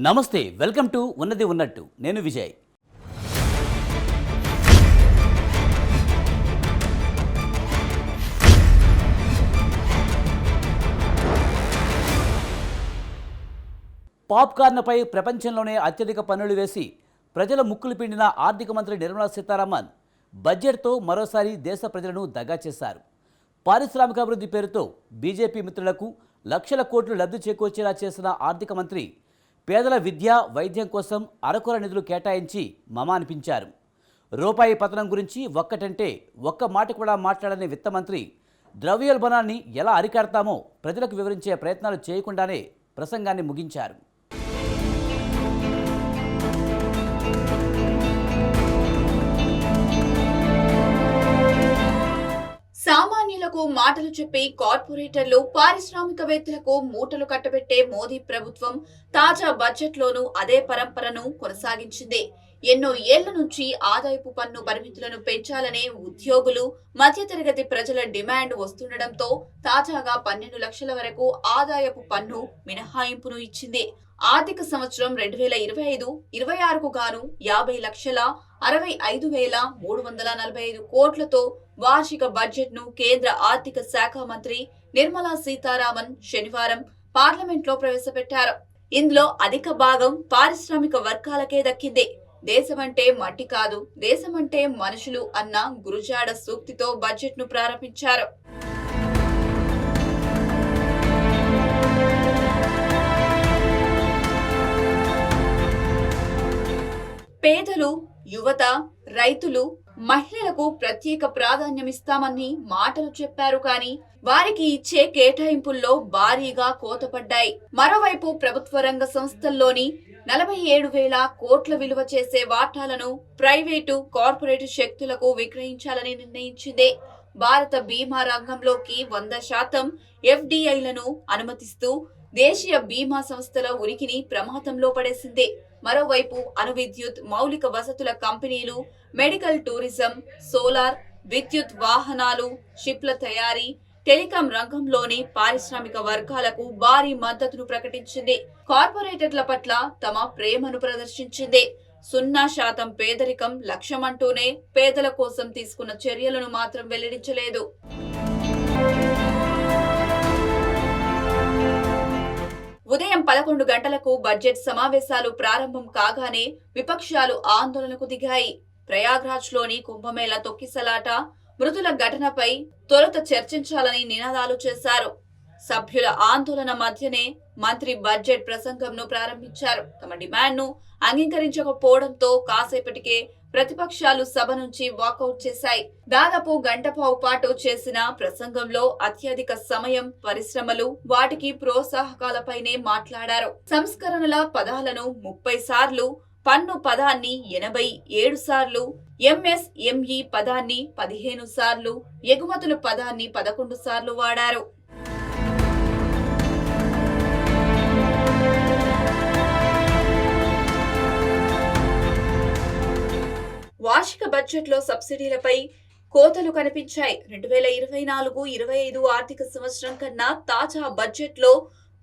నమస్తే, welcome to ఉన్నది ఉన్నట్టు. నేను విజయ్. పాప్కార్న్పై ప్రపంచంలోనే అత్యధిక పన్నులు వేసి ప్రజల ముక్కులు పిండిన ఆర్థిక మంత్రి నిర్మలా సీతారామన్ బడ్జెట్తో మరోసారి దేశ ప్రజలను దగా చేశారు. పారిశ్రామికాభివృద్ధి పేరుతో బీజేపీ మిత్రులకు లక్షల కోట్లు లబ్ధి చేకూర్చేలా చేసిన ఆర్థిక మంత్రి పేదల విద్య, వైద్యం కోసం అరకొర నిధులు కేటాయించి మమ అనిపించారు. రూపాయి పతనం గురించి ఒక్కటంటే ఒక్క మాట కూడా మాట్లాడని విత్త మంత్రి ద్రవ్యోల్బణాన్ని ఎలా అరికడతామో ప్రజలకు వివరించే ప్రయత్నాలు చేయకుండానే ప్రసంగాన్ని ముగించారు. సామాన్యులకు మాటలు చెప్పి కార్పొరేటర్లు, పారిశ్రామికవేత్తలకు మూటలు కట్టబెట్టే మోదీ ప్రభుత్వం తాజా బడ్జెట్లోనూ అదే పరంపరను కొనసాగించింది. ఎన్నో ఏళ్ల నుంచి ఆదాయపు పన్ను పరిమితులను పెంచాలనే ఉద్యోగులు, మధ్యతరగతి ప్రజల డిమాండ్ వస్తుండటంతో తాజాగా 12 లక్షల వరకు ఆదాయపు పన్ను మినహాయింపును ఇచ్చింది. ఆర్థిక సంవత్సరం 2025-26కు గాను 50,65,345 కోట్లతో వార్షిక బడ్జెట్ ను కేంద్ర ఆర్థిక శాఖ మంత్రి నిర్మలా సీతారామన్ శనివారం పార్లమెంట్లో ప్రవేశపెట్టారు. ఇందులో అధిక భాగం పారిశ్రామిక వర్గాలకే దక్కింది. దేశమంటే మట్టి కాదు, దేశమంటే మనుషులు అన్న గురుజాడ సూక్తితో బడ్జెట్ ను ప్రారంభించారు. పేదలు, యువత, రైతులు, మహిళలకు ప్రత్యేక ప్రాధాన్యమిస్తామని మాటలు చెప్పారు కానీ వారికి ఇచ్చే కేటాయింపుల్లో భారీగా కోతపడ్డాయి. మరోవైపు ప్రభుత్వ రంగ సంస్థల్లోని 47,000 కోట్ల విలువ చేసే వాటాలను ప్రైవేటు, కార్పొరేట్ శక్తులకు విక్రయించాలని నిర్ణయించింది. భారత బీమా రంగంలోకి 100% FDIలను అనుమతిస్తూ దేశీయ బీమా సంస్థల ఉనికిని ప్రమాదంలో పడేసింది. మరోవైపు అణు విద్యుత్, మౌలిక వసతుల కంపెనీలు, మెడికల్ టూరిజం, సోలార్, విద్యుత్ వాహనాలు, షిప్ల తయారీ, టెలికాం రంగంలోని పారిశ్రామిక వర్గాలకు భారీ మద్దతును ప్రకటించింది. కార్పొరేటర్ల పట్ల తమ ప్రేమను ప్రదర్శించింది. 0% పేదరికం లక్ష్యమంటూనే పేదల కోసం తీసుకున్న చర్యలను మాత్రం వెల్లడించలేదు. ఉదయం 11 గంటలకు బడ్జెట్ సమావేశాలు ప్రారంభం కాగానే విపక్షాలు ఆందోళనకు దిగాయి. ప్రయాగ్రాజ్లోని కుంభమేళా తొక్కిసలాట, మృతుల ఘటనపై తొలుత చర్చించాలని నినాదాలు చేశారు. సభ్యుల ఆందోళన మధ్యనే మంత్రి బడ్జెట్ ప్రసంగంను ప్రారంభించారు. తమ డిమాండ్ను అంగీకరించకపోవడంతో కాసేపటికే ప్రతిపక్షాలు సభ నుంచి వాకౌట్ చేశాయి. దాదాపు గంటపావు పాటు చేసిన ప్రసంగంలో అత్యధిక సమయం పరిశ్రమలు, వాటికి ప్రోత్సాహకాలపైనే మాట్లాడారు. సంస్కరణల పదాలను 30 సార్లు, పన్ను పదాన్ని 87 సార్లు, MSME పదాన్ని 15 సార్లు, ఎగుమతుల పదాన్ని 11 సార్లు వాడారు. వార్షిక బడ్జెట్లో సబ్సిడీలపై కోతలు కనిపించాయి. 2024-25 ఆర్థిక సంవత్సరం కన్నా తాజా బడ్జెట్లో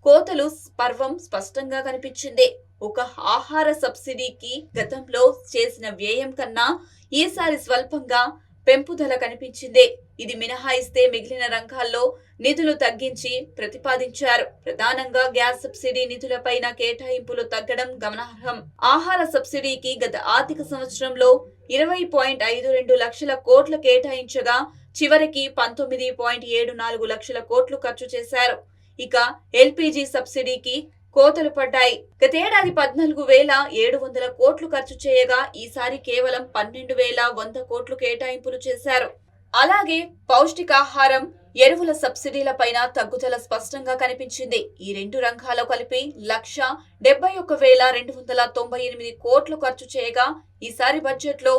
కోతలు పర్వం స్పష్టంగా కనిపించింది. ఒక ఆహార సబ్సిడీకి గతంలో చేసిన వ్యయం కన్నా ఈసారి స్వల్పంగా పెంపుదల కనిపించింది. ఇది మినహాయిస్తే మిగిలిన రంగాల్లో నిధులు తగ్గించి ప్రతిపాదించారు. ప్రధానంగా గ్యాస్ సబ్సిడీ నిధులపైన కేటాయింపులు తగ్గడం గమనార్హం. ఆహార సబ్సిడీకి గత ఆర్థిక సంవత్సరంలో 20.52 లక్షల కోట్లు కేటాయించగా చివరికి 19.74 లక్షల కోట్లు ఖర్చు చేశారు. ఇక ఎల్పీజీ సబ్సిడీకి కోతలు పడ్డాయి. గతేడాది 14,700 కోట్లు ఖర్చు చేయగా ఈసారి కేవలం 12,100 కోట్లు కేటాయింపులు చేశారు. అలాగే పౌష్టికాహారం, ఎరువుల సబ్సిడీలపైన తగ్గుదల స్పష్టంగా కనిపించింది. ఈ రెండు రంగాలు కలిపి 1,71,298 కోట్లు ఖర్చు చేయగా ఈసారి బడ్జెట్లో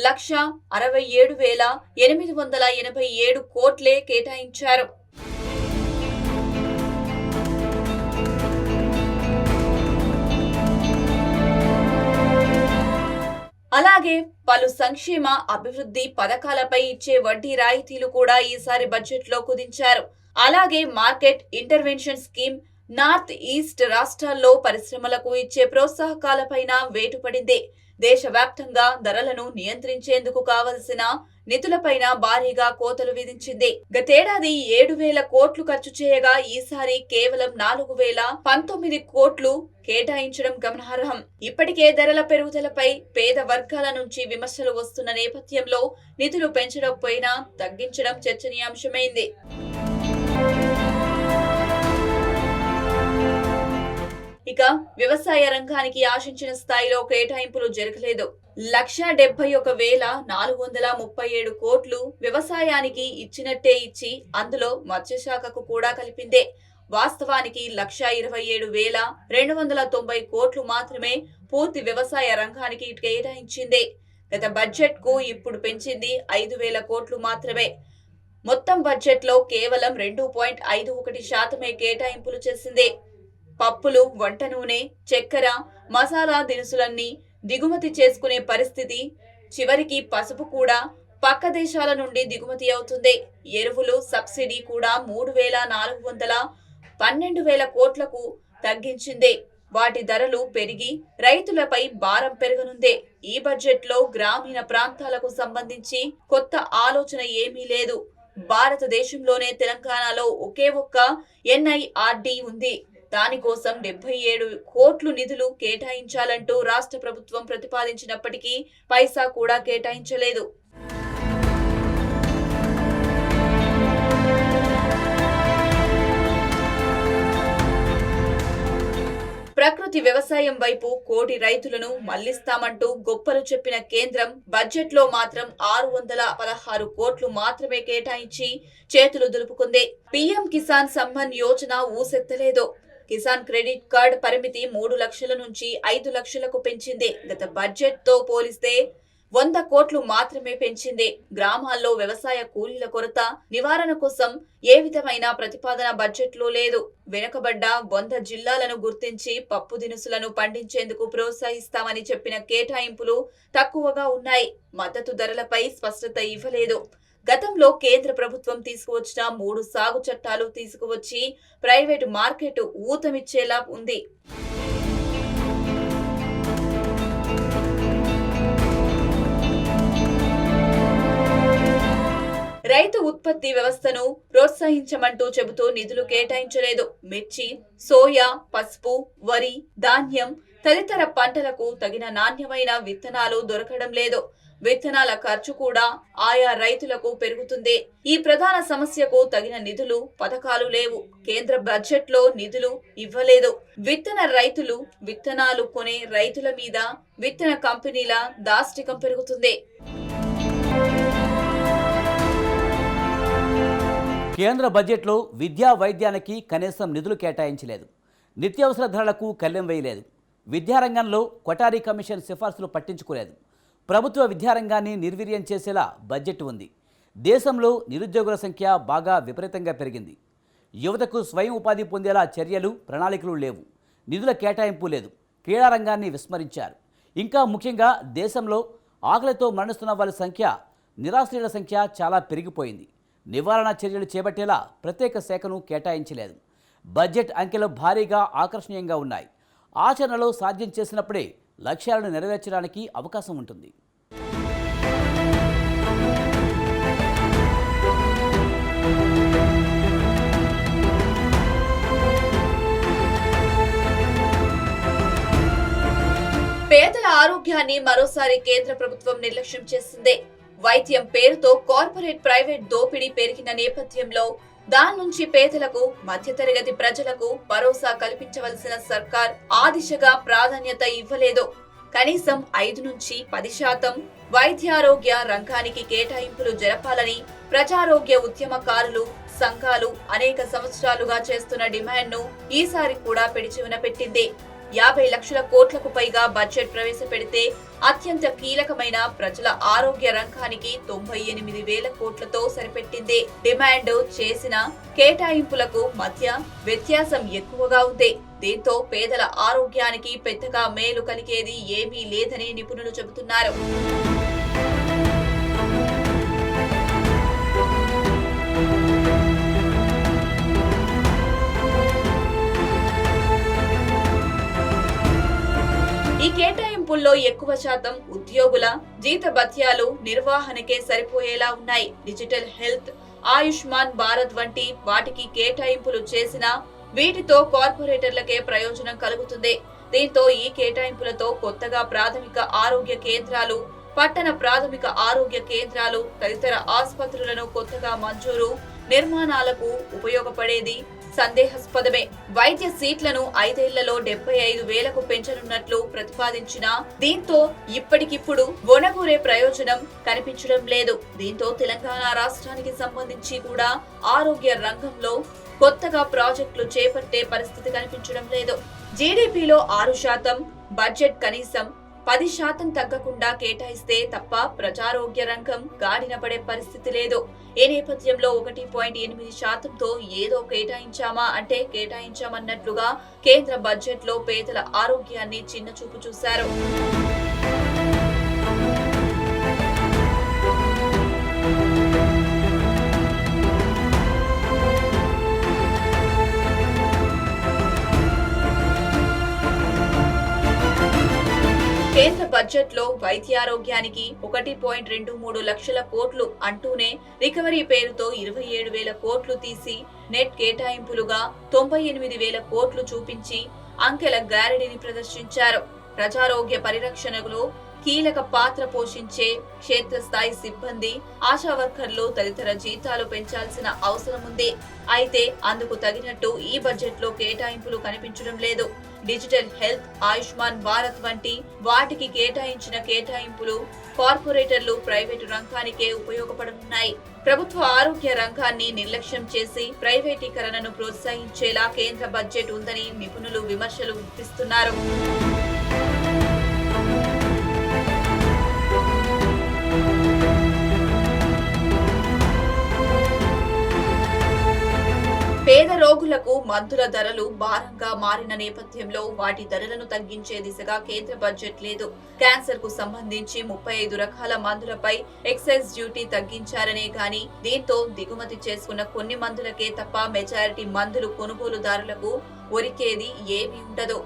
1,67,887 కోట్లే కేటాయించారు. అలాగే పలు సంక్షేమ అభివృద్ధి పథకాలపై ఇచ్చే వడ్డీ రాయితీలు కూడా ఈసారి బడ్జెట్లో కుదించారు. అలాగే market intervention scheme, north east రాష్ట్రాల్లో పరిశ్రమలకు ఇచ్చే ప్రోత్సాహకాలపైన వేటు పడింది. దేశవ్యాప్తంగా ధరలను నియంత్రించేందుకు కావలసిన నిధులపైన భారీగా కోతలు విధించింది. గతేడాది 7,000 కోట్లు ఖర్చు చేయగా ఈసారి కేవలం 4,019 కోట్లు కేటాయించడం గమనార్హం. ఇప్పటికే ధరల పెరుగుదలపై పేద వర్గాల నుంచి విమర్శలు వస్తున్న నేపథ్యంలో నిధులు పెంచకపోయినా తగ్గించడం చర్చనీయాంశమైంది. ఇక వ్యవసాయ రంగానికి ఆశించిన స్థాయిలో కేటాయింపులు జరగలేదు. 171,437 కోట్లు వ్యవసాయానికి ఇచ్చినట్టే ఇచ్చి అందులో మత్స్యశాఖకు కూడా కలిపిందే. వాస్తవానికి 127,290 కోట్లు మాత్రమే పూర్తి వ్యవసాయ రంగానికి కేటాయించింది. గత బడ్జెట్ కు ఇప్పుడు పెంచింది 5,000 కోట్లు మాత్రమే. మొత్తం బడ్జెట్ లో కేవలం 2.51% కేటాయింపులు చేసింది. పప్పులు, వంట నూనె, చక్కెర, మసాలా దినుసులన్నీ దిగుమతి చేసుకునే పరిస్థితి. చివరికి పసుపు కూడా పక్క దేశాల నుండి దిగుమతి అవుతుంది. ఎరువులు సబ్సిడీ కూడా 3,412,000 కోట్లకు తగ్గించింది. వాటి ధరలు పెరిగి రైతులపై భారం పెరగనుంది. ఈ బడ్జెట్ లో గ్రామీణ ప్రాంతాలకు సంబంధించి కొత్త ఆలోచన ఏమీ లేదు. భారతదేశంలోనే తెలంగాణలో ఒకే ఒక్క NIRD ఉంది. దానికోసం 77 కోట్లు నిధులు కేటాయించాలంటూ రాష్ట్ర ప్రభుత్వం ప్రతిపాదించినప్పటికీ పైసా కూడా కేటాయించలేదు. ప్రకృతి వ్యవసాయం వైపు కోటి రైతులను మళ్లిస్తామంటూ గొప్పలు చెప్పిన కేంద్రం బడ్జెట్ లో మాత్రం 616 కోట్లు మాత్రమే కేటాయించి చేతులు దులుపుకుంది. పీఎం కిసాన్ సమ్మాన్ యోజన ఊసెత్తలేదు. కిసాన్ క్రెడిట్ కార్డ్ పరిమితి 3 లక్షల నుంచి 5 లక్షలకు పెంచింది. గత బడ్జెట్ తో పోలిస్తే 100 కోట్లు మాత్రమే పెంచింది. గ్రామాల్లో వ్యవసాయ కూలీల కొరత నివారణ కోసం ఏ విధమైన ప్రతిపాదన బడ్జెట్ లో లేదు. వెనుకబడ్డ 100 జిల్లాలను గుర్తించి పప్పు దినుసులను పండించేందుకు ప్రోత్సహిస్తామని చెప్పిన కేటాయింపులు తక్కువగా ఉన్నాయి. మద్దతు ధరలపై స్పష్టత ఇవ్వలేదు. గతంలో కేంద్ర ప్రభుత్వం తీసుకువచ్చిన 3 సాగు చట్టాలు తీసుకువచ్చి ప్రైవేటు మార్కెట్ ఊతమిచ్చేలా ఉంది. రైతు ఉత్పత్తి వ్యవస్థను ప్రోత్సహించమంటూ చెబుతూ నిధులు కేటాయించలేదు. మిర్చి, సోయా, పసుపు, వరి, ధాన్యం తదితర పంటలకు తగిన నాణ్యమైన విత్తనాలు దొరకడం లేదు. విత్తనాల ఖర్చు కూడా ఆయా రైతులకు పెరుగుతుంది. ఈ ప్రధాన సమస్యకు తగిన నిధులు, పథకాలు లేవు. కేంద్ర బడ్జెట్ లో నిధులు ఇవ్వలేదు. విత్తన రైతులు, విత్తనాలు కొనే రైతుల మీద విత్తన కంపెనీల దాష్టికం పెరుగుతుంది. కేంద్ర బడ్జెట్లో విద్యా వైద్యానికి కనీసం నిధులు కేటాయించలేదు. నిత్యావసర ధరలకు కళ్లెం వేయలేదు. విద్యారంగంలో కొఠారీ కమిషన్ సిఫార్సులు పట్టించుకోలేదు. ప్రభుత్వ విద్యారంగాన్ని నిర్వీర్యం చేసేలా బడ్జెట్ ఉంది. దేశంలో నిరుద్యోగుల సంఖ్య బాగా విపరీతంగా పెరిగింది. యువతకు స్వయం ఉపాధి పొందేలా చర్యలు, ప్రణాళికలు లేవు. నిధుల కేటాయింపు లేదు. క్రీడారంగాన్ని విస్మరించారు. ఇంకా ముఖ్యంగా దేశంలో ఆకలితో మరణిస్తున్న వాళ్ళ సంఖ్య, నిరాశ్రయుల సంఖ్య చాలా పెరిగిపోయింది. నివారణ చర్యలు చేపట్టేలా ప్రత్యేక శాఖను కేటాయించలేదు. బడ్జెట్ అంకెలు భారీగా ఆకర్షణీయంగా ఉన్నాయి. ఆచరణలో సాధ్యం చేసినప్పుడే లక్ష్యాలను నెరవేర్చడానికి అవకాశం ఉంటుంది. పేదల ఆరోగ్యాన్ని మరోసారి కేంద్ర ప్రభుత్వం నిర్లక్ష్యం చేసింది. వైద్యం పేరుతో కార్పొరేట్ ప్రైవేట్ దోపిడీ పెరిగిన నేపథ్యంలో దాని నుంచి పేదలకు, మధ్యతరగతి ప్రజలకు భరోసా కల్పించవలసిన సర్కార్ ఆ దిశగా ప్రాధాన్యత ఇవ్వలేదు. కనీసం 5 నుంచి 10% వైద్యారోగ్య రంగానికి కేటాయింపులు జరపాలని ప్రజారోగ్య ఉద్యమకారులు, సంఘాలు అనేక సంవత్సరాలుగా చేస్తున్న డిమాండ్ను ఈసారి కూడా పెడిచెవిన పెట్టింది. 50 లక్షల కోట్లకు పైగా బడ్జెట్ ప్రవేశపెడితే అత్యంత కీలకమైన ప్రజల ఆరోగ్య రంగానికి 98,000 కోట్లతో సరిపెట్టింది. డిమాండ్ చేసిన కేటాయింపులకు మధ్య వ్యత్యాసం ఎక్కువగా ఉంది. దీంతో పేదల ఆరోగ్యానికి పెద్దగా మేలు కలిగేది ఏమీ లేదని నిపుణులు చెబుతున్నారు. కేటాయింపుల్లో ఎక్కువ శాతం ఉద్యోగుల జీతభత్యాలు నిర్వహణకే సరిపోయేలా ఉన్నాయి. డిజిటల్ హెల్త్, ఆయుష్మాన్ భారత్ వంటి వాటికి కేటాయింపులు చేసినా వీటితో కార్పొరేటర్లకే ప్రయోజనం కలుగుతుంది. దీంతో ఈ కేటాయింపులతో కొత్తగా ప్రాథమిక ఆరోగ్య కేంద్రాలు, పట్టణ ప్రాథమిక ఆరోగ్య కేంద్రాలు తదితర ఆసుపత్రులను కొత్తగా మంజూరు నిర్మాణాలకు ఉపయోగపడేది సందేహాస్పదమే. వైద్య సీట్లను 5 ఏళ్లలో 75,000కు పెంచనున్నట్లు ప్రతిపాదించిన దీంతో ఇప్పటికిప్పుడు ఒనగూరే ప్రయోజనం కనిపించడం లేదు. దీంతో తెలంగాణ రాష్ట్రానికి సంబంధించి కూడా ఆరోగ్య రంగంలో కొత్తగా ప్రాజెక్టులు చేపట్టే పరిస్థితి కనిపించడం లేదు. జీడీపీలో 6%, బడ్జెట్ కనీసం 10% తగ్గకుండా కేటాయిస్తే తప్ప ప్రజారోగ్య రంగం గాడిన పడే పరిస్థితి లేదు. ఈ నేపథ్యంలో 1.8%తో ఏదో కేటాయించామా అంటే కేటాయించామన్నట్లుగా కేంద్ర బడ్జెట్లో పేదల ఆరోగ్యాన్ని చిన్నచూపు చూశారు. కేంద్ర బడ్జెట్ లో వైద్యారోగ్యానికి 1.23 లక్షల కోట్లు అంటూనే రికవరీ పేరుతో 27,000 కోట్లు తీసి నెట్ కేటాయింపులుగా 98,000 కోట్లు చూపించి అంకెల గారడీని ప్రదర్శించారు. ప్రజారోగ్య పరిరక్షణలో కీలక పాత్ర పోషించే క్షేత్రస్థాయి సిబ్బంది, ఆశా వర్కర్లు తదితర జీతాలు పెంచాల్సిన అవసరం ఉంది. అయితే అందుకు తగినట్టు ఈ బడ్జెట్ లో కేటాయింపులు కనిపించడం లేదు. డిజిటల్ హెల్త్, ఆయుష్మాన్ భారత్ వంటి వాటికి కేటాయించిన కేటాయింపులు కార్పొరేటర్లు, ప్రైవేటు రంగానికే ఉపయోగపడనున్నాయి. ప్రభుత్వ ఆరోగ్య రంగాన్ని నిర్లక్ష్యం చేసి ప్రైవేటీకరణను ప్రోత్సహించేలా కేంద్ర బడ్జెట్ ఉందని నిపుణులు విమర్శలు గుప్పిస్తున్నారు. పేద రోగులకు మందుల ధరలు భారంగా మారిన నేపథ్యంలో వాటి ధరలను తగ్గించే దిశగా కేంద్ర బడ్జెట్ లేదు. క్యాన్సర్ కు సంబంధించి 35 రకాల మందులపై ఎక్సైజ్ డ్యూటీ తగ్గించారనే గాని దీంతో దిగుమతి చేసుకున్న కొన్ని మందులకే తప్ప మెజారిటీ మందులు కొనుగోలుదారులకు ఒరికేది ఏమీ ఉండదు.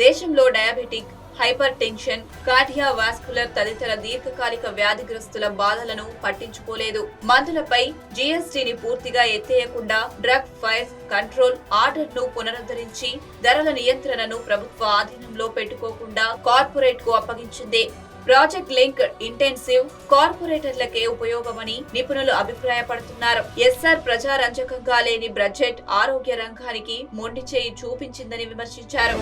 దేశంలో డయాబెటిక్, హైపర్ టెన్షన్, కార్డియోవాస్కులర్ తదితర దీర్ఘకాలిక వ్యాధిగ్రస్తుల బాధలను పట్టించుకోలేదు. మందులపై జీఎస్టీని పూర్తిగా ఎత్తేయకుండా డ్రగ్ ఫైర్ కంట్రోల్ ఆర్డర్ ను పునరుద్ధరించి ధరల నియంత్రణను ప్రభుత్వ ఆధీనంలో పెట్టుకోకుండా కార్పొరేట్ కు అప్పగించింది. ప్రాజెక్ట్ లింక్ ఇంటెన్సివ్ కార్పొరేటర్లకే ఉపయోగమని నిపుణులు అభిప్రాయపడుతున్నారు. ఎస్ఆర్ ప్రజారంజకంగా లేని బడ్జెట్ ఆరోగ్య రంగానికి మొండి చేయి చూపించిందని విమర్శించారు.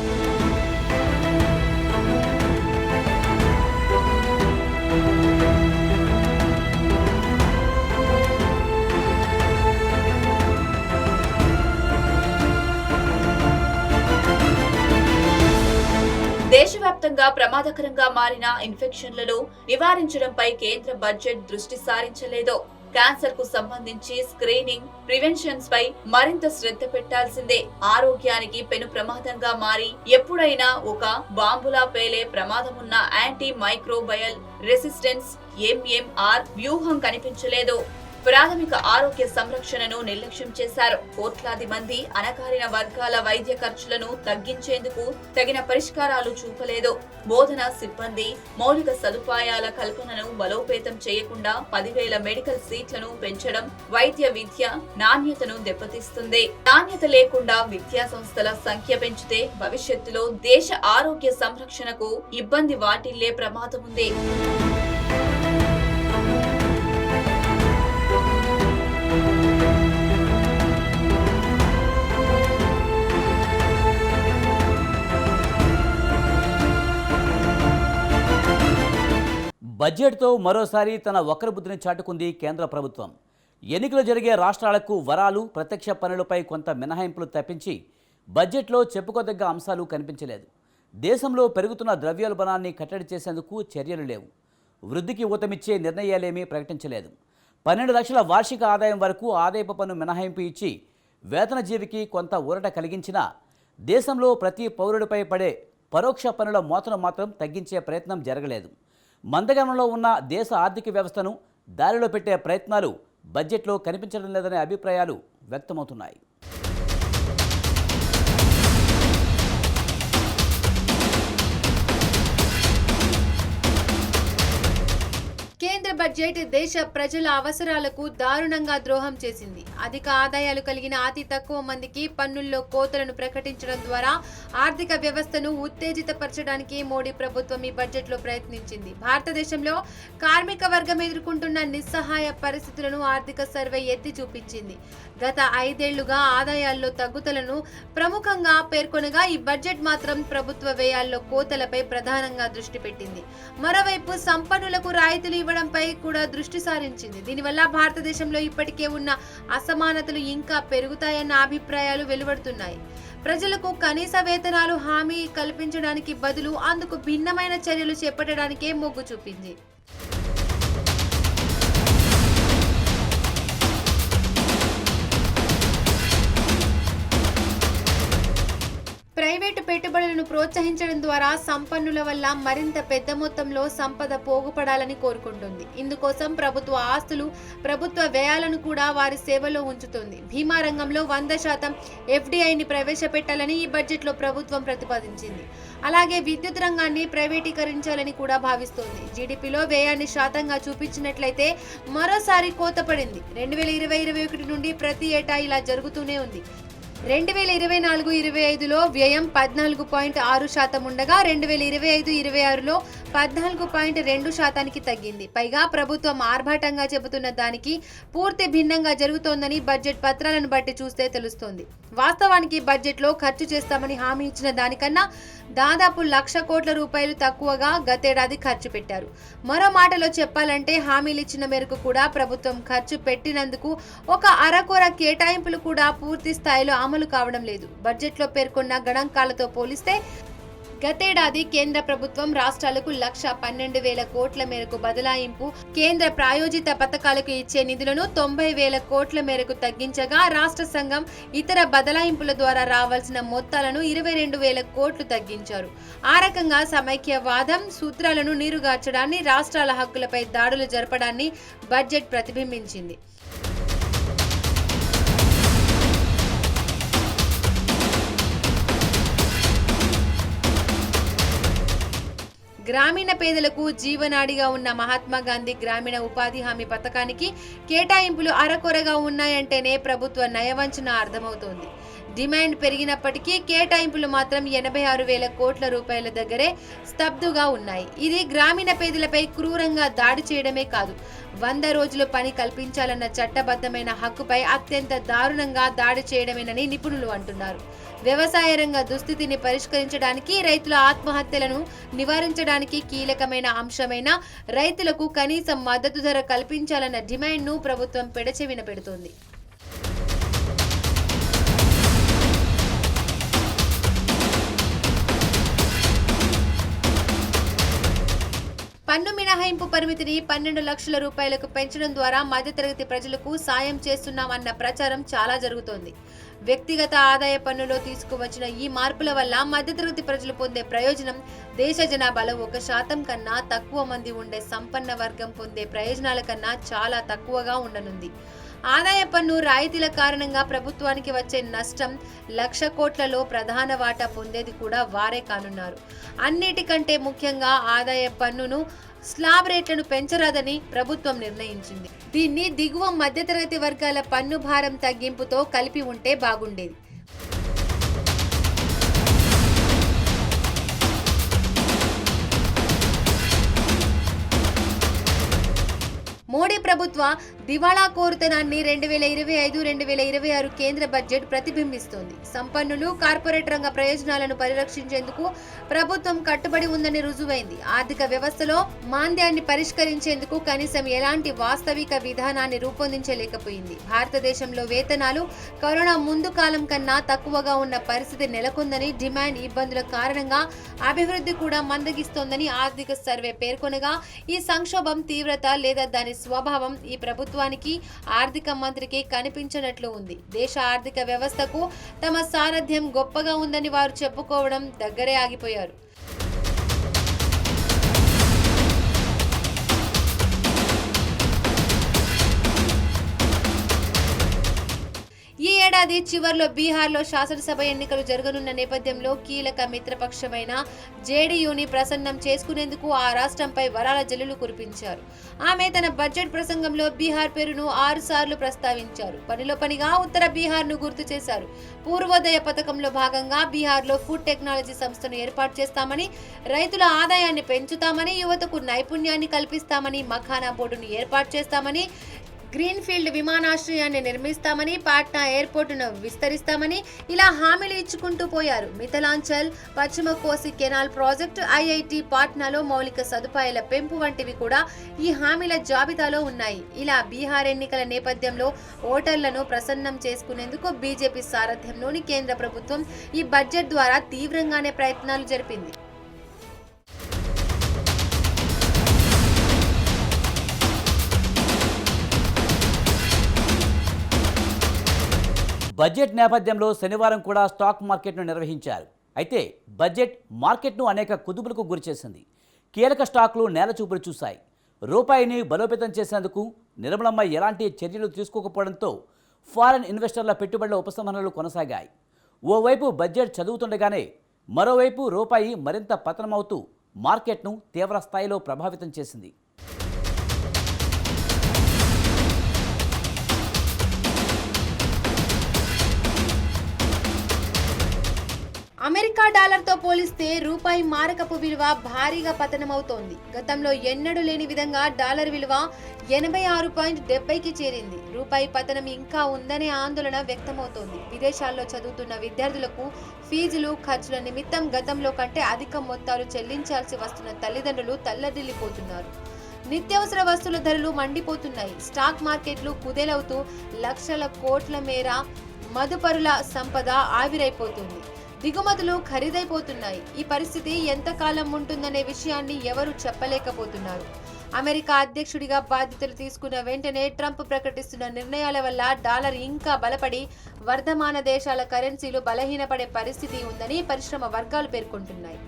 దేశవ్యాప్తంగా ప్రమాదకరంగా మారిన ఇన్ఫెక్షన్లను నివారించడంపై కేంద్ర బడ్జెట్ దృష్టి సారించలేదు. క్యాన్సర్ కు సంబంధించి స్క్రీనింగ్, ప్రివెన్షన్స్ పై మరింత శ్రద్ధ పెట్టాల్సిందే. ఆరోగ్యానికి పెను ప్రమాదంగా మారి ఎప్పుడైనా ఒక బాంబులా పేలే ప్రమాదమున్న యాంటీ మైక్రోబయల్ రెసిస్టెన్స్ MMR వ్యూహం కనిపించలేదు. ప్రాథమిక ఆరోగ్య సంరక్షణను నిర్లక్ష్యం చేశారు. కోట్లాది మంది అణగారిన వర్గాల వైద్య ఖర్చులను తగ్గించేందుకు తగిన పరిష్కారాలు చూపలేదు. బోధన సిబ్బంది, మౌలిక సదుపాయాల కల్పనను బలోపేతం చేయకుండా 10,000 మెడికల్ సీట్లను పెంచడం వైద్య విద్య నాణ్యతను దెబ్బతీస్తుంది. నాణ్యత లేకుండా విద్యా సంస్థల సంఖ్య పెంచితే భవిష్యత్తులో దేశ ఆరోగ్య సంరక్షణకు ఇబ్బంది వాటిల్లే ప్రమాదం ఉంది. బడ్జెట్తో మరోసారి తన వక్రబుద్ధిని చాటుకుంది కేంద్ర ప్రభుత్వం. ఎన్నికలు జరిగే రాష్ట్రాలకు వరాలు, ప్రత్యక్ష పన్నులపై కొంత మినహాయింపులు తప్పించి బడ్జెట్లో చెప్పుకోదగ్గ అంశాలు కనిపించలేదు. దేశంలో పెరుగుతున్న ద్రవ్యోల్బణాన్ని కట్టడి చేసేందుకు చర్యలు లేవు. వృద్ధికి ఊతమిచ్చే నిర్ణయాలేమీ ప్రకటించలేదు. 12 లక్షల వార్షిక ఆదాయం వరకు ఆదాయపు పన్ను మినహాయింపు ఇచ్చి వేతన జీవికి కొంత ఊరట కలిగించినా దేశంలో ప్రతి పౌరుడిపై పడే పరోక్ష పన్నుల మోతను మాత్రం తగ్గించే ప్రయత్నం జరగలేదు. మందగమనంలో ఉన్న దేశ ఆర్థిక వ్యవస్థను దారిలో పెట్టే ప్రయత్నాలు బడ్జెట్లో కనిపించడం లేదనే అభిప్రాయాలు వ్యక్తమవుతున్నాయి. కేంద్ర బడ్జెట్ దేశ ప్రజల అవసరాలకు దారుణంగా ద్రోహం చేసింది. అధిక ఆదాయాలు కలిగిన అతి తక్కువ మందికి పన్నుల్లో కోతలను ప్రకటించడం ద్వారా ఆర్థిక వ్యవస్థను ఉత్తేజితపరచడానికి మోడీ ప్రభుత్వం ఈ బడ్జెట్లో ప్రయత్నించింది. భారతదేశంలో కార్మిక వర్గం ఎదుర్కొంటున్న నిస్సహాయ పరిస్థితులను ఆర్థిక సర్వే ఎత్తి చూపించింది. గత 5 ఏళ్లుగా ఆదాయాల్లో తగ్గుదలను ప్రముఖంగా పేర్కొనగా ఈ బడ్జెట్ మాత్రం ప్రభుత్వ వ్యయాల్లో కోతలపై ప్రధానంగా దృష్టి పెట్టింది. మరోవైపు సంపన్నులకు రాయితీలు ఇవ్వడంపై కూడా దృష్టి సారించింది. దీనివల్ల భారతదేశంలో ఇప్పటికే ఉన్న అసమానతలు ఇంకా పెరుగుతాయన్న అభిప్రాయాలు వెలువడుతున్నాయి. ప్రజలకు కనీస వేతనాలు హామీ కల్పించడానికి బదులు అందుకు భిన్నమైన చర్యలు చేపట్టడానికే మొగ్గు చూపింది. ప్రైవేటు పెట్టుబడులను ప్రోత్సహించడం ద్వారా సంపన్నుల వల్ల మరింత పెద్ద మొత్తంలో సంపద పోగుపడాలని కోరుకుంటుంది. ఇందుకోసం ప్రభుత్వ ఆస్తులు, ప్రభుత్వ వ్యయాలను కూడా వారి సేవలో ఉంచుతుంది. బీమా రంగంలో 100% FDIని ప్రవేశపెట్టాలని ఈ బడ్జెట్లో ప్రభుత్వం ప్రతిపాదించింది. అలాగే విద్యుత్ రంగాన్ని ప్రైవేటీకరించాలని కూడా భావిస్తోంది. జీడీపీలో వ్యయాన్ని శాతంగా చూపించినట్లయితే మరోసారి కోత పడింది. 2020-21 నుండి ప్రతి ఏటా ఇలా జరుగుతూనే ఉంది. 2024-25లో వ్యయం 14.6% ఉండగా 2025-26లో 14.2% తగ్గింది. పైగా ప్రభుత్వం ఆర్భాటంగా చెబుతున్న దానికి పూర్తి భిన్నంగా జరుగుతోందని బడ్జెట్ పత్రాలను బట్టి చూస్తే తెలుస్తోంది. వాస్తవానికి బడ్జెట్లో ఖర్చు చేస్తామని హామీ ఇచ్చిన దానికన్నా దాదాపు 1,00,000 కోట్ల రూపాయలు తక్కువగా గతేడాది ఖర్చు పెట్టారు. మరో మాటలో చెప్పాలంటే హామీలు ఇచ్చిన మేరకు కూడా ప్రభుత్వం ఖర్చు పెట్టినందుకు ఒక అరకొర కేటాయింపులు కూడా పూర్తి స్థాయిలో అమలు కావడం లేదు. బడ్జెట్లో పేర్కొన్న గణాంకాలతో పోలిస్తే గతేడాది కేంద్ర ప్రభుత్వం రాష్ట్రాలకు 1,12,000 కోట్ల మేరకు బదలాయింపు, కేంద్ర ప్రాయోజిత పథకాలకు ఇచ్చే నిధులను 90,000 కోట్ల మేరకు తగ్గించగా రాష్ట్ర సంఘం ఇతర బదలాయింపుల ద్వారా రావాల్సిన మొత్తాలను 22,000 కోట్లు తగ్గించారు. ఆ రకంగా సమైక్యవాదం సూత్రాలను నీరుగార్చడాన్ని, రాష్ట్రాల హక్కులపై దాడులు జరపడాన్ని బడ్జెట్ ప్రతిబింబించింది. గ్రామీణ పేదలకు జీవనాడిగా ఉన్న మహాత్మా గాంధీ గ్రామీణ ఉపాధి హామీ పథకానికి కేటాయింపులు అరకొరగా ఉన్నాయంటేనే ప్రభుత్వ నయవంచన అర్థమవుతోంది. డిమాండ్ పెరిగినప్పటికీ కేటాయింపులు మాత్రం 86,000 కోట్ల రూపాయల దగ్గరే స్తబ్దుగా ఉన్నాయి. ఇది గ్రామీణ పేదలపై క్రూరంగా దాడి చేయడమే కాదు, 100 రోజులు పని కల్పించాలన్న చట్టబద్ధమైన హక్కుపై అత్యంత దారుణంగా దాడి చేయడమేనని నిపుణులు అంటున్నారు. వ్యవసాయ రంగ దుస్థితిని పరిష్కరించడానికి, రైతుల ఆత్మహత్యలను నివారించడానికి కీలకమైన అంశమైన రైతులకు కనీస మద్దతు ధర కల్పించాలన్న డిమాండ్ను ప్రభుత్వం పెడచెవిన పెడుతోంది. పన్ను మినహాయింపు పరిమితిని 12 లక్షల రూపాయలకు పెంచడం ద్వారా మధ్యతరగతి ప్రజలకు సాయం చేస్తున్నామన్న ప్రచారం చాలా జరుగుతోంది. వ్యక్తిగత ఆదాయ పన్నులో తీసుకువచ్చిన ఈ మార్పుల వల్ల మధ్యతరగతి ప్రజలు పొందే ప్రయోజనం దేశ జనాభాలో 1% కన్నా తక్కువ మంది ఉండే సంపన్న వర్గం పొందే ప్రయోజనాల కన్నా చాలా తక్కువగా ఉండనుంది. ఆదాయ పన్ను రాయితీల కారణంగా ప్రభుత్వానికి వచ్చే నష్టం 1,00,000 కోట్లలో ప్రధాన వాటా పొందేది కూడా వారే కానున్నారు. అన్నిటికంటే ముఖ్యంగా ఆదాయ పన్నును స్లాబ్ రేట్లను పెంచరాదని ప్రభుత్వం నిర్ణయించింది. దీన్ని దిగువ మధ్యతరగతి వర్గాల పన్ను భారం తగ్గింపుతో కలిపి ఉంటే బాగుండేది. మోడీ ప్రభుత్వ దివాళా కోరుతనాన్ని 2025-2026 కేంద్ర బడ్జెట్ ప్రతిబింబిస్తోంది. సంపన్నులు, కార్పొరేట్ రంగ ప్రయోజనాలను పరిరక్షించేందుకు ప్రభుత్వం కట్టుబడి ఉందని రుజువైంది. ఆర్థిక వ్యవస్థలో మాంద్యాన్ని పరిష్కరించేందుకు కనీసం ఎలాంటి వాస్తవిక విధానాన్ని రూపొందించలేకపోయింది. భారతదేశంలో వేతనాలు కరోనా ముందు కాలం కన్నా తక్కువగా ఉన్న పరిస్థితి నెలకొందని, డిమాండ్ ఇబ్బందుల కారణంగా అభివృద్ధి కూడా మందగిస్తోందని ఆర్థిక సర్వే పేర్కొనగా, ఈ సంక్షోభం తీవ్రత లేదా దాని స్వభావం ఈ ప్రభుత్వానికి, ఆర్థిక మంత్రికి కనిపించినట్లు ఉంది. దేశ ఆర్థిక వ్యవస్థకు తమ సారథ్యం గొప్పగా ఉందని వారు చెప్పుకోవడం దగ్గరే ఆగిపోయారు. ఈ ఏడాది చివర్లో బీహార్లో శాసనసభ ఎన్నికలు జరగనున్న నేపథ్యంలో కీలక మిత్రపక్షమైన జేడీయూని ప్రసన్నం చేసుకునేందుకు ఆ రాష్ట్రంపై వరాల జల్లులు కురిపించారు. ఆమె తన బడ్జెట్ ప్రసంగంలో బీహార్ పేరును 6 సార్లు ప్రస్తావించారు. పనిలో పనిగా ఉత్తర బీహార్ను గుర్తు చేశారు. పూర్వోదయ పథకంలో భాగంగా బీహార్లో ఫుడ్ టెక్నాలజీ సంస్థను ఏర్పాటు చేస్తామని, రైతుల ఆదాయాన్ని పెంచుతామని, యువతకు నైపుణ్యాన్ని కల్పిస్తామని, మఖానా బోర్డును ఏర్పాటు చేస్తామని, గ్రీన్ఫీల్డ్ విమానాశ్రయాన్ని నిర్మిస్తామని, పాట్నా ఎయిర్పోర్టును విస్తరిస్తామని ఇలా హామీలు ఇచ్చుకుంటూ పోయారు. మిథలాంచల్, పశ్చిమ కోసి కెనాల్ ప్రాజెక్టు, ఐఐటి పాట్నాలో మౌలిక సదుపాయాల పెంపు వంటివి కూడా ఈ హామీల జాబితాలో ఉన్నాయి. ఇలా బీహార్ ఎన్నికల నేపథ్యంలో ఓటర్లను ప్రసన్నం చేసుకునేందుకు బీజేపీ సారథ్యంలోని కేంద్ర ప్రభుత్వం ఈ బడ్జెట్ ద్వారా తీవ్రంగానే ప్రయత్నాలు జరిపింది. బడ్జెట్ నేపథ్యంలో శనివారం కూడా స్టాక్ మార్కెట్ను నిర్వహించారు. అయితే బడ్జెట్ మార్కెట్ను అనేక కుదుపులకు గురిచేసింది. కీలక స్టాక్లు నేలచూపులు చూశాయి. రూపాయిని బలోపేతం చేసేందుకు నిర్మలమ్మ ఎలాంటి చర్యలు తీసుకోకపోవడంతో ఫారెన్ ఇన్వెస్టర్ల పెట్టుబడుల ఉపసంహరణలు కొనసాగాయి. ఓవైపు బడ్జెట్ చదువుతుండగానే మరోవైపు రూపాయి మరింత పతనమవుతూ మార్కెట్ను తీవ్ర స్థాయిలో ప్రభావితం చేసింది. అమెరికా డాలర్తో పోలిస్తే రూపాయి మారకపు విలువ భారీగా పతనమవుతోంది. గతంలో ఎన్నడూ లేని విధంగా డాలర్ విలువ 86.70కి చేరింది. రూపాయి పతనం ఇంకా ఉందనే ఆందోళన వ్యక్తమవుతోంది. విదేశాల్లో చదువుతున్న విద్యార్థులకు ఫీజులు, ఖర్చుల నిమిత్తం గతంలో కంటే అధిక మొత్తాలు చెల్లించాల్సి వస్తున్న తల్లిదండ్రులు తల్లడిల్లిపోతున్నారు. నిత్యావసర వస్తువుల ధరలు మండిపోతున్నాయి. స్టాక్ మార్కెట్లు కుదేలవుతూ లక్షల కోట్ల మేర మదుపరుల సంపద ఆవిరైపోతుంది. దిగుమతులు ఖరీదైపోతున్నాయి. ఈ పరిస్థితి ఎంతకాలం ఉంటుందనే విషయాన్ని ఎవరూ చెప్పలేకపోతున్నారు. అమెరికా అధ్యక్షుడిగా బాధ్యతలు తీసుకున్న వెంటనే ట్రంప్ ప్రకటిస్తున్న నిర్ణయాల వల్ల డాలర్ ఇంకా బలపడి వర్ధమాన దేశాల కరెన్సీలు బలహీనపడే పరిస్థితి ఉందని పరిశ్రమ వర్గాలు పేర్కొంటున్నాయి.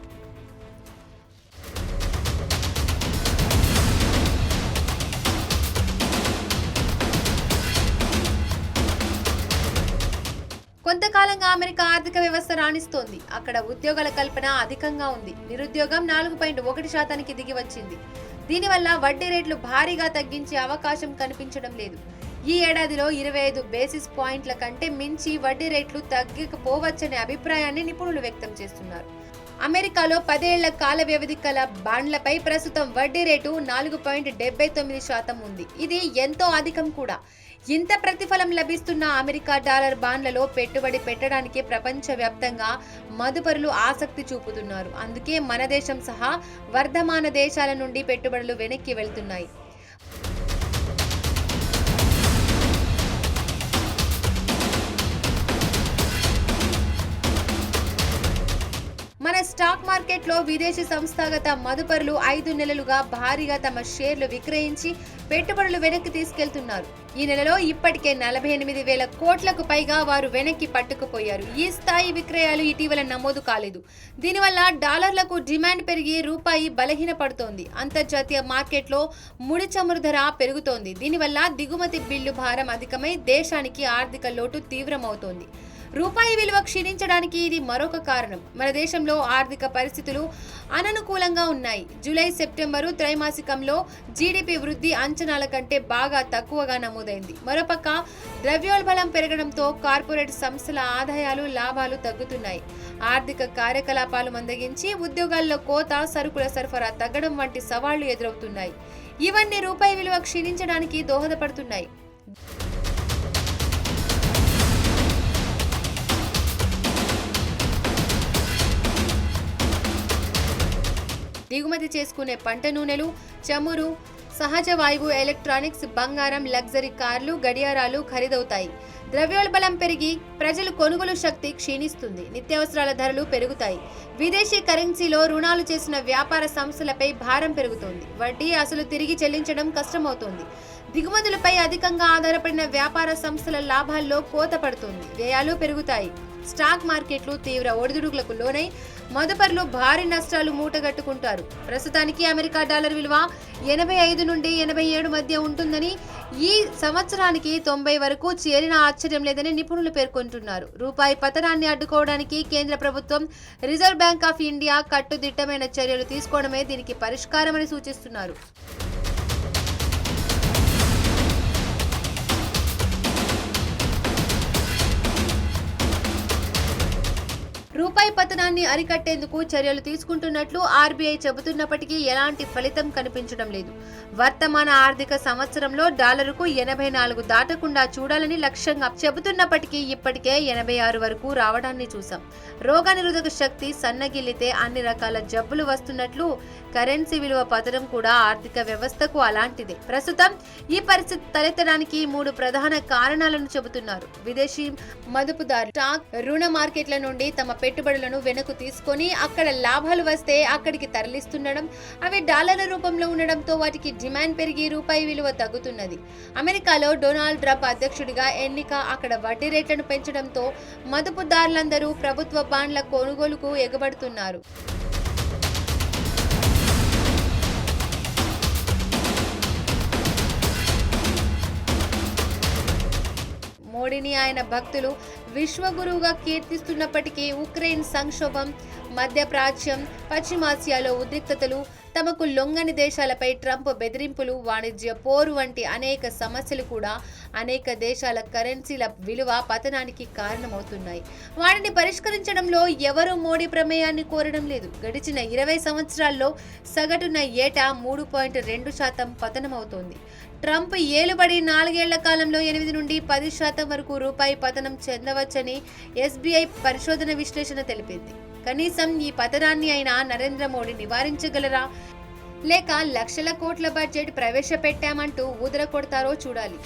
కొంతకాలంగా అమెరికా ఆర్థిక వ్యవస్థ రాణిస్తోంది. అక్కడ ఉద్యోగాల కల్పన అధికంగా ఉంది. నిరుద్యోగం 4.1% దిగి వచ్చింది. దీనివల్ల వడ్డీ రేట్లు భారీగా తగ్గించే అవకాశం కనిపించడం లేదు. ఈ ఏడాదిలో 25 బేసిస్ పాయింట్ల కంటే మించి వడ్డీ రేట్లు తగ్గకపోవచ్చనే అభిప్రాయాన్ని నిపుణులు వ్యక్తం చేస్తున్నారు. అమెరికాలో 10 ఏళ్ల కాల వ్యవధి కల బాండ్లపై ప్రస్తుతం వడ్డీ రేటు 4.79% ఉంది. ఇది ఎంతో అధికం కూడా. ఇంత ప్రతిఫలం లభిస్తున్న అమెరికా డాలర్ బాండ్లలో పెట్టుబడి పెట్టడానికి ప్రపంచవ్యాప్తంగా మదుపరులు ఆసక్తి చూపుతున్నారు. అందుకే మన దేశం సహా వర్ధమాన దేశాల నుండి పెట్టుబడులు వెనక్కి వెళ్తున్నాయి. మన స్టాక్ మార్కెట్లో విదేశీ సంస్థాగత మదుపరులు 5 నెలలుగా భారీగా తమ షేర్లు విక్రయించి పెట్టుబడులు వెనక్కి తీసుకెళ్తున్నారు. ఈ నెలలో ఇప్పటికే 48,000 కోట్లకు పైగా వారు వెనక్కి పట్టుకుపోయారు. ఈ స్థాయి విక్రయాలు ఇటీవల నమోదు కాలేదు. దీనివల్ల డాలర్లకు డిమాండ్ పెరిగి రూపాయి బలహీన పడుతోంది. అంతర్జాతీయ మార్కెట్లో ముడి చమురు ధర పెరుగుతోంది. దీనివల్ల దిగుమతి బిల్లు భారం అధికమై దేశానికి ఆర్థిక లోటు తీవ్రమవుతోంది. రూపాయి విలువ క్షీణించడానికి ఇది మరొక కారణం. మన దేశంలో ఆర్థిక పరిస్థితులు అననుకూలంగా ఉన్నాయి. జూలై, సెప్టెంబరు త్రైమాసికంలో జీడీపీ వృద్ధి అంచనాల కంటే బాగా తక్కువగా నమోదైంది. మరోపక్క ద్రవ్యోల్బణం పెరగడంతో కార్పొరేట్ సంస్థల ఆదాయాలు, లాభాలు తగ్గుతున్నాయి. ఆర్థిక కార్యకలాపాలు మందగించి ఉద్యోగాల్లో కోత, సరుకుల సరఫరా తగ్గడం వంటి సవాళ్లు ఎదురవుతున్నాయి. ఇవన్నీ రూపాయి విలువ క్షీణించడానికి దోహదపడుతున్నాయి. దిగుమతి చేసుకునే పంట నూనెలు, చమురు, సహజ వాయువు, ఎలక్ట్రానిక్స్, బంగారం, లగ్జరీ కార్లు, గడియారాలు ఖరీదవుతాయి. ద్రవ్యోల్బణం పెరిగి ప్రజలు కొనుగోలు శక్తి క్షీణిస్తుంది. నిత్యావసరాల ధరలు పెరుగుతాయి. విదేశీ కరెన్సీలో రుణాలు చేసిన వ్యాపార సంస్థలపై భారం పెరుగుతోంది. వడ్డీ, అసలు తిరిగి చెల్లించడం కష్టమవుతోంది. దిగుమతులపై అధికంగా ఆధారపడిన వ్యాపార సంస్థల లాభాల్లో కోత పడుతుంది. వ్యయాలు పెరుగుతాయి. స్టాక్ మార్కెట్లు తీవ్ర ఒడిదుడుకులకు లోనై మదుపర్లు భారీ నష్టాలు మూటగట్టుకుంటారు. ప్రస్తుతానికి అమెరికా డాలర్ విలువ 85 నుండి 87 మధ్య ఉంటుందని, ఈ సంవత్సరానికి 90 వరకు చేరిన ఆశ్చర్యం లేదని నిపుణులు పేర్కొంటున్నారు. రూపాయి పతనాన్ని అడ్డుకోవడానికి కేంద్ర ప్రభుత్వం, రిజర్వ్ బ్యాంక్ ఆఫ్ ఇండియా కట్టుదిట్టమైన చర్యలు తీసుకోవడమే దీనికి పరిష్కారమని సూచిస్తున్నారు. రూపాయి పతనాన్ని అరికట్టేందుకు చర్యలు తీసుకుంటున్నట్లు ఆర్బీఐ చెబుతున్నప్పటికీ ఎలాంటి ఫలితం కనిపించడం లేదు. వర్తమాన ఆర్థిక సంవత్సరంలో డాలరుకు 84 దాటకుండా చూడాలని లక్ష్యంగా చెబుతున్నప్పటికీ ఇప్పటికే 86 వరకు రావడాన్ని చూసాం. రోగనిరోధక శక్తి సన్నగిల్లితే అన్ని రకాల జబ్బులు వస్తున్నట్లు కరెన్సీ విలువ పతనం కూడా ఆర్థిక వ్యవస్థకు అలాంటిదే. ప్రస్తుతం ఈ పరిస్థితి తలెత్తడానికి 3 ప్రధాన కారణాలను చెబుతున్నారు. విదేశీ మదుపుదారులు స్టాక్, రుణ మార్కెట్ల నుండి తమ పెట్టుబడులను వెనక్కు తీసుకొని అక్కడ లాభాలు వస్తే అక్కడికి తరలిస్తుండడం, అవి డాలర్ల రూపంలో ఉండడంతో వాటికి డిమాండ్ పెరిగి రూపాయి విలువ తగ్గుతున్నది. అమెరికాలో డొనాల్డ్ ట్రంప్ అధ్యక్షుడిగా ఎన్నిక, అక్కడ వడ్డీ రేట్లను పెంచడంతో మదుపుదారులందరూ ప్రభుత్వ బాండ్ల కొనుగోలుకు ఎగబడుతున్నారు. మోడీని ఆయన భక్తులు విశ్వగురువుగా కీర్తిస్తున్నప్పటికీ ఉక్రెయిన్ సంక్షోభం, మధ్యప్రాచ్యం, పశ్చిమాసియాలో ఉద్రిక్తతలు, తమకు లొంగని దేశాలపై ట్రంప్ బెదిరింపులు, వాణిజ్య పోరు వంటి అనేక సమస్యలు కూడా అనేక దేశాల కరెన్సీల విలువ పతనానికి కారణమవుతున్నాయి. వాటిని పరిష్కరించడంలో ఎవరూ మోడీ ప్రమేయాన్ని కోరడం లేదు. గడిచిన 20 సంవత్సరాల్లో సగటున ఏటా 3.2% పతనమవుతోంది. ట్రంప్ ఏలుబడి 4 ఏళ్ల కాలంలో 8 నుండి 10% వరకు రూపాయి పతనం చెందవచ్చని ఎస్బీఐ పరిశోధన విశ్లేషణ తెలిపింది. కనీసం ఈ పతనాన్ని అయినా నరేంద్ర మోడీ నివారించగలరా, లేక లక్షల కోట్ల బడ్జెట్ ప్రవేశపెట్టామంటూ ఊదర కొడతారో చూడాలి.